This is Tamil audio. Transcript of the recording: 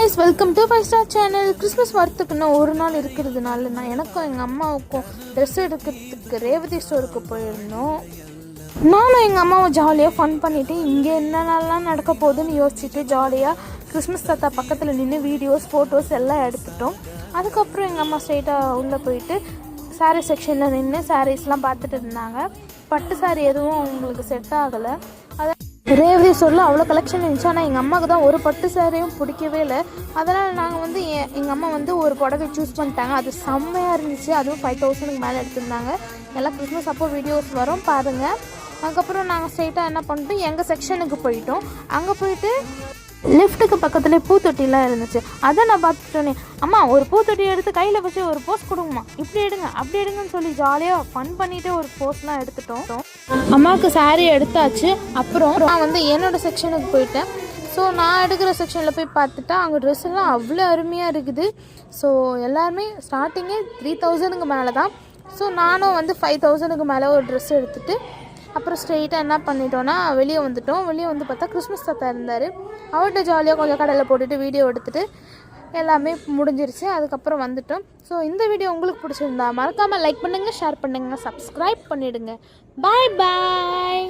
guys, welcome to 5-star channel. Christmas வரத்துக்கு இன்னும் ஒரு நாள் இருக்கிறதுனால நான் எனக்கும் எங்கள் அம்மாவுக்கும் ட்ரெஸ் எடுக்கிறதுக்கு ரேவதி ஸ்டோருக்கு போயிருந்தோம். நானும் எங்கள் அம்மாவும் ஜாலியாக ஃபன் பண்ணிவிட்டு இங்கே என்னென்னலாம் நடக்க போகுதுன்னு யோசிச்சுட்டு ஜாலியாக கிறிஸ்மஸ் தாத்தா பக்கத்தில் நின்று வீடியோஸ் ஃபோட்டோஸ் எல்லாம் எடுத்துட்டோம். அதுக்கப்புறம் எங்கள் அம்மா ஸ்ட்ரெயிட்டாக உள்ளே போயிட்டு சாரீ செக்ஷனில் நின்று சாரீஸ்லாம் பார்த்துட்டு இருந்தாங்க. பட்டு சாரீ எதுவும் அவங்களுக்கு செட் ஆகலை. அதை ரேவதி ஸ்டோரில் அவ்வளோ கலெக்ஷன் இருந்துச்சு. ஆனால் எங்கள் அம்மாவுக்கு தான் ஒரு பட்டு சாரியும் பிடிக்கவே இல்லை. அதனால் நாங்கள் வந்து எங்கள் அம்மா வந்து ஒரு புடவை சூஸ் பண்ணிட்டாங்க. அது செம்மையாக இருந்துச்சு. அதுவும் 5000க்கு மேலே எடுத்திருந்தாங்க. எல்லாம் கிறிஸ்மஸ் அப்போ வீடியோஸ் வரும் பாருங்கள். அதுக்கப்புறம் நாங்கள் ஸ்ட்ரெயிட்டாக என்ன பண்ணிட்டோம், எங்கள் செக்ஷனுக்கு போயிட்டோம். அங்கே போயிட்டு லிஃப்ட்டுக்கு பக்கத்துலேயே பூத்தொட்டிலாம் இருந்துச்சு. அதை நான் பார்த்துட்டோன்னே, அம்மா ஒரு பூத்தொட்டி எடுத்து கையில் வச்சு ஒரு போஸ் கொடுங்கம்மா, இப்படி எடுங்க அப்படி எடுங்கன்னு சொல்லி ஜாலியாக ஃபன் பண்ணிவிட்டு ஒரு போஸ்லாம் எடுத்துட்டோம். அம்மாவுக்கு சாரீ எடுத்தாச்சு. அப்புறம் நான் வந்து என்னோடய செக்ஷனுக்கு போயிட்டேன். ஸோ நான் எடுக்கிற செக்ஷனில் போய் பார்த்துட்டா அங்கே ட்ரெஸ் எல்லாம் அவ்வளோ அருமையாக இருக்குது. ஸோ எல்லாருமே ஸ்டார்டிங்கே 3000க்கு மேலே தான். ஸோ நானும் வந்து 5000க்கு மேலே ஒரு ட்ரெஸ் எடுத்துகிட்டு அப்புறம் ஸ்ட்ரெயிட்டாக என்ன பண்ணிட்டோன்னா வெளியே வந்துட்டோம். வெளியே வந்து பார்த்தா கிறிஸ்மஸ் தாத்தா இருந்தார். அவர்கிட்ட ஜாலியாக கொஞ்சம் கடையில் போட்டுட்டு வீடியோ எடுத்துகிட்டு எல்லாமே முடிஞ்சிருச்சு. அதுக்கப்புறம் வந்துட்டோம். ஸோ இந்த வீடியோ உங்களுக்கு பிடிச்சிருந்தா மறக்காமல் லைக் பண்ணுங்கள், ஷேர் பண்ணுங்கள், சப்ஸ்கிரைப் பண்ணிவிடுங்க. பாய் பாய்.